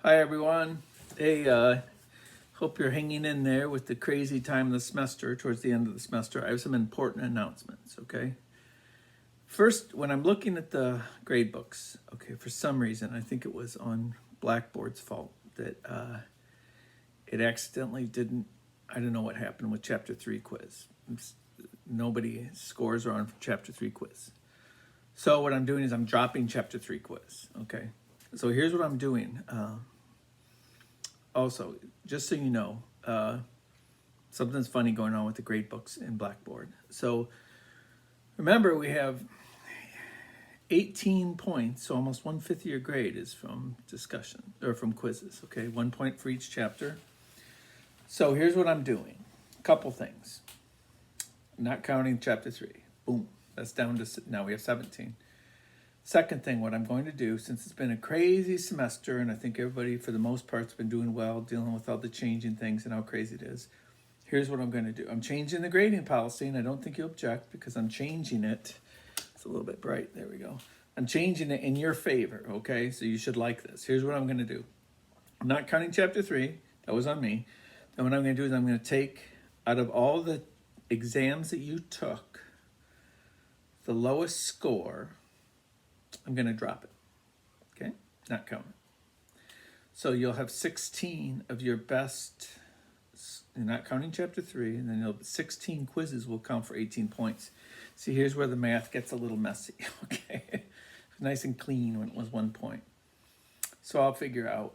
Hi everyone. Hey, hope you're hanging in there with the crazy time of the semester. Towards the end of the semester, I have some important announcements. Okay. First, when I'm looking at the grade books, okay, for some reason, I think it was on Blackboard's fault that it accidentally didn't. I don't know what happened with Chapter 3 quiz. Nobody scores are on Chapter 3 quiz. So what I'm doing is I'm dropping Chapter 3 quiz. Okay. So here's what I'm doing. Also, just so you know, something's funny going on with the grade books in Blackboard. So remember, we have 18 points, so almost 1/5 of your grade is from discussion or from quizzes. Okay, 1 point for each chapter. So here's what I'm doing. A couple things. Not counting chapter 3. Boom. That's down to now we have 17. Second thing, what I'm going to do, since it's been a crazy semester, and I think everybody for the most part has been doing well, dealing with all the changing things and how crazy it is, here's what I'm going to do. I'm changing the grading policy, and I don't think you'll object because I'm changing it. It's a little bit bright. There we go. I'm changing it in your favor, okay? So you should like this. Here's what I'm going to do. I'm not counting chapter 3. That was on me. Then what I'm going to do is I'm going to take, out of all the exams that you took, the lowest score, I'm going to drop it, okay? Not counting. So you'll have 16 of your best, you're not counting chapter 3, and then you'll 16 quizzes will count for 18 points. See, here's where the math gets a little messy, okay? It's nice and clean when it was 1 point. So I'll figure out,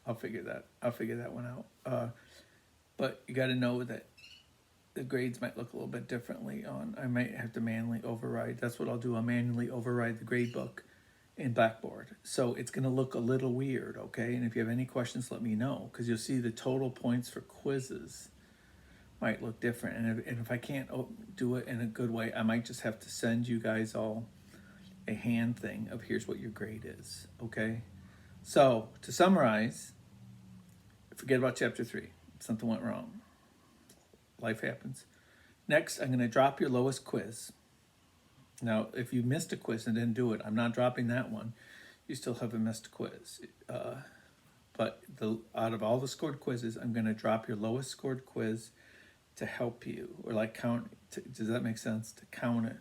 I'll figure that one out. But you got to know that the grades might look a little bit differently on, I might have to manually override. That's what I'll do. I'll manually override the grade book in Blackboard. So it's going to look a little weird, okay? And if you have any questions, let me know, because you'll see the total points for quizzes might look different. And if I can't do it in a good way, I might just have to send you guys all a hand thing of here's what your grade is, okay? So to summarize, forget about chapter 3. Something went wrong. Life happens. Next, I'm going to drop your lowest quiz. Now, if you missed a quiz and didn't do it, I'm not dropping that one. You still have a missed quiz. But out of all the scored quizzes, I'm going to drop your lowest scored quiz to help you, or like count. Does that make sense? To count it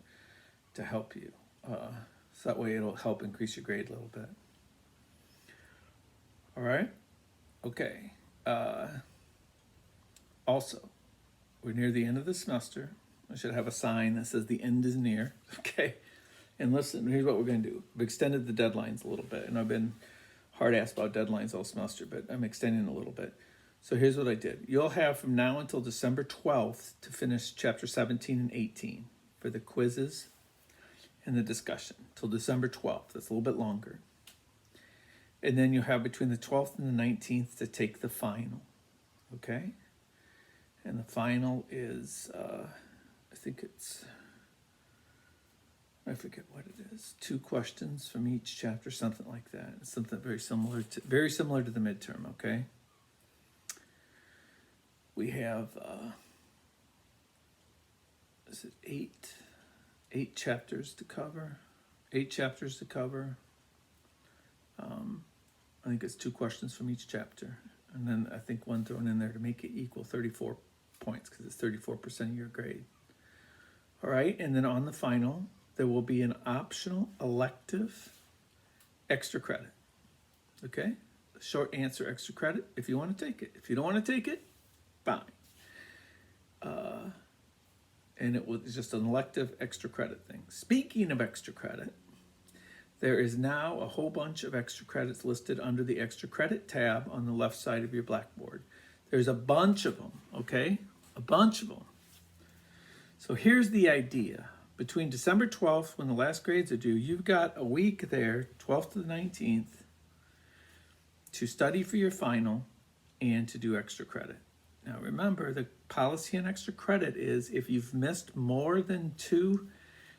to help you. So that way it'll help increase your grade a little bit. All right? Okay. Also, we're near the end of the semester. I should have a sign that says the end is near. Okay. And listen, here's what we're going to do. We've extended the deadlines a little bit, and I've been hard-assed about deadlines all semester, but I'm extending a little bit. So here's what I did. You'll have from now until December 12th to finish chapter 17 and 18 for the quizzes and the discussion till December 12th. That's a little bit longer. And then you'll have between the 12th and the 19th to take the final. Okay? And the final is, I think it's, I forget what it is. 2 questions from each chapter, something like that. It's something very similar to the midterm, okay? We have, is it 8 chapters to cover? 8 chapters to cover. I think it's 2 questions from each chapter. And then I think one thrown in there to make it equal 34 points, because it's 34% of your grade. All right, and then on the final, there will be an optional elective extra credit. Okay? A short answer extra credit if you want to take it. If you don't want to take it, fine. And it was just an elective extra credit thing. Speaking of extra credit, there is now a whole bunch of extra credits listed under the extra credit tab on the left side of your Blackboard. There's a bunch of them, okay? A bunch of them. So here's the idea. Between December 12th, when the last grades are due, you've got a week there, 12th to the 19th, to study for your final and to do extra credit. Now remember, the policy on extra credit is if you've missed more than 2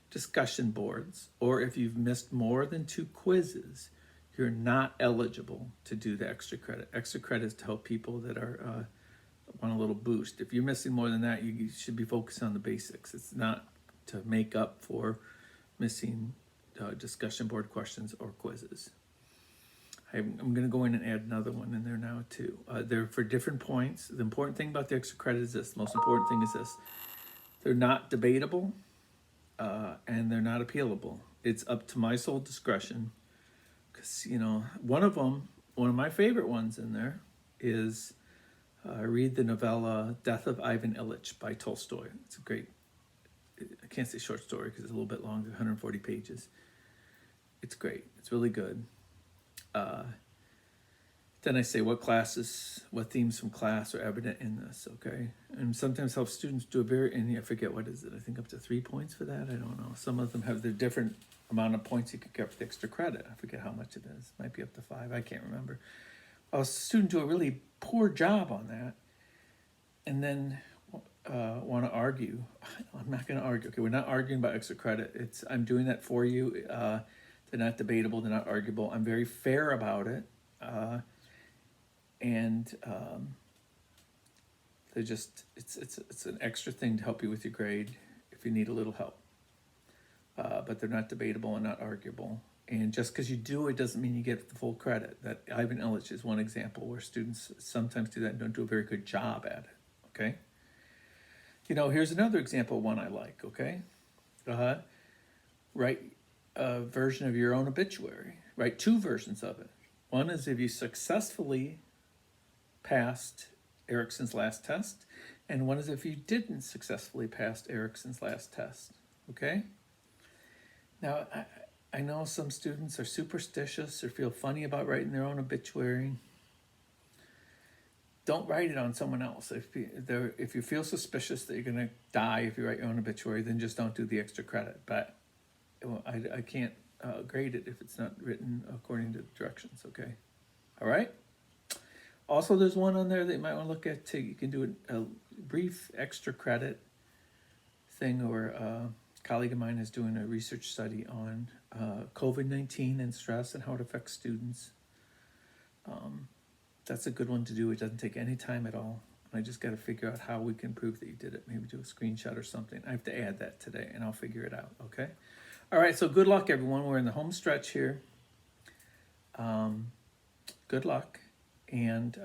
discussion boards, or if you've missed more than 2 quizzes, you're not eligible to do the extra credit. Extra credit is to help people that are want a little boost. If you're missing more than that, you should be focused on the basics. It's not to make up for missing discussion board questions or quizzes. I'm going to go in and add another one in there now too. They're for different points. The important thing about the extra credit is this. The most important thing is this. They're not debatable and they're not appealable. It's up to my sole discretion. Because, one of my favorite ones in there is read the novella Death of Ivan Ilyich by Tolstoy. It's a great, I can't say short story because it's a little bit longer, 140 pages. It's great. It's really good. Then I say what themes from class are evident in this, okay? And sometimes help students do and I forget what is it, I think up to 3 points for that, I don't know. Some of them have the different amount of points you could get for the extra credit. I forget how much it is, might be up to 5, I can't remember. A student do a really poor job on that, and then want to argue. I'm not going to argue, okay? We're not arguing about extra credit. I'm doing that for you. They're not debatable, they're not arguable. I'm very fair about it. They're just, it's an extra thing to help you with your grade if you need a little help. But they're not debatable and not arguable. And just because you do it doesn't mean you get the full credit. That Ivan Ilyich is one example where students sometimes do that and don't do a very good job at it, okay? Here's another example, one I like, okay? Write a version of your own obituary. Write 2 versions of it. One is if you successfully passed Erickson's last test, and one is if you didn't successfully pass Erickson's last test, okay? Now, I know some students are superstitious or feel funny about writing their own obituary. Don't write it on someone else. If you feel suspicious that you're going to die if you write your own obituary, then just don't do the extra credit. But I can't grade it if it's not written according to the directions, okay? All right? Also, there's one on there that you might want to look at too. You can do a brief extra credit thing, or a colleague of mine is doing a research study on COVID-19 and stress and how it affects students. That's a good one to do. It doesn't take any time at all. I just got to figure out how we can prove that you did it. Maybe do a screenshot or something. I have to add that today, and I'll figure it out, okay? All right, so good luck, everyone. We're in the home stretch here. Good luck. And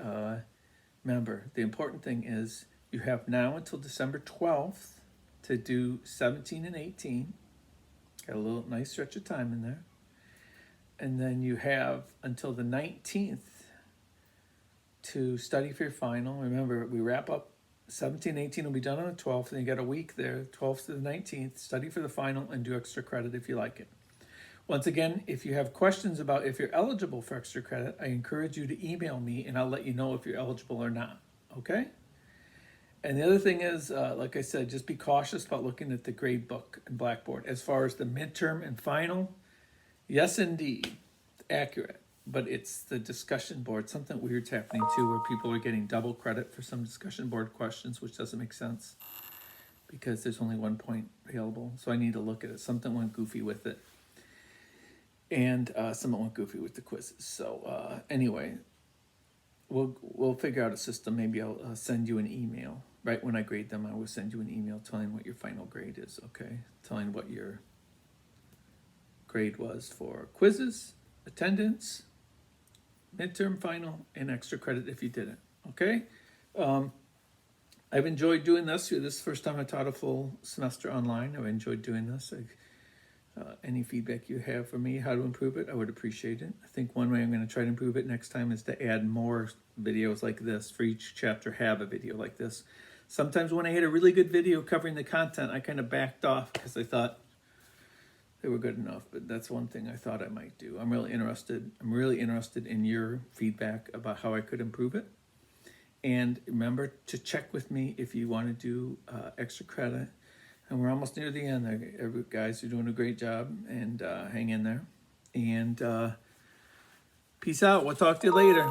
remember, the important thing is you have now until December 12th to do 17 and 18. Got a little nice stretch of time in there. And then you have until the 19th to study for your final. Remember, we wrap up 17, 18 will be done on the 12th, and you got a week there, 12th to the 19th, study for the final and do extra credit if you like it. Once again, if you have questions about if you're eligible for extra credit, I encourage you to email me and I'll let you know if you're eligible or not, okay? And the other thing is, like I said, just be cautious about looking at the grade book and Blackboard. As far as the midterm and final, yes, indeed, accurate. But it's the discussion board. Something weird's happening too, where people are getting double credit for some discussion board questions, which doesn't make sense because there's only 1 point available. So I need to look at it. Something went goofy with it. And something went goofy with the quizzes. So anyway, we'll figure out a system. Maybe I'll send you an email. Right when I grade them, I will send you an email telling what your final grade is, okay? Telling what your grade was for quizzes, attendance, midterm, final, and extra credit if you didn't, okay? I've enjoyed doing this. This is the first time I taught a full semester online. I've enjoyed doing this. Any feedback you have for me, how to improve it, I would appreciate it. I think one way I'm going to try to improve it next time is to add more videos like this. For each chapter, have a video like this. Sometimes when I had a really good video covering the content, I kind of backed off because I thought they were good enough, but that's one thing I thought I might do. I'm really interested in your feedback about how I could improve it. And remember to check with me if you want to do extra credit. And we're almost near the end. Guys, you're doing a great job, and hang in there. And peace out. We'll talk to you later.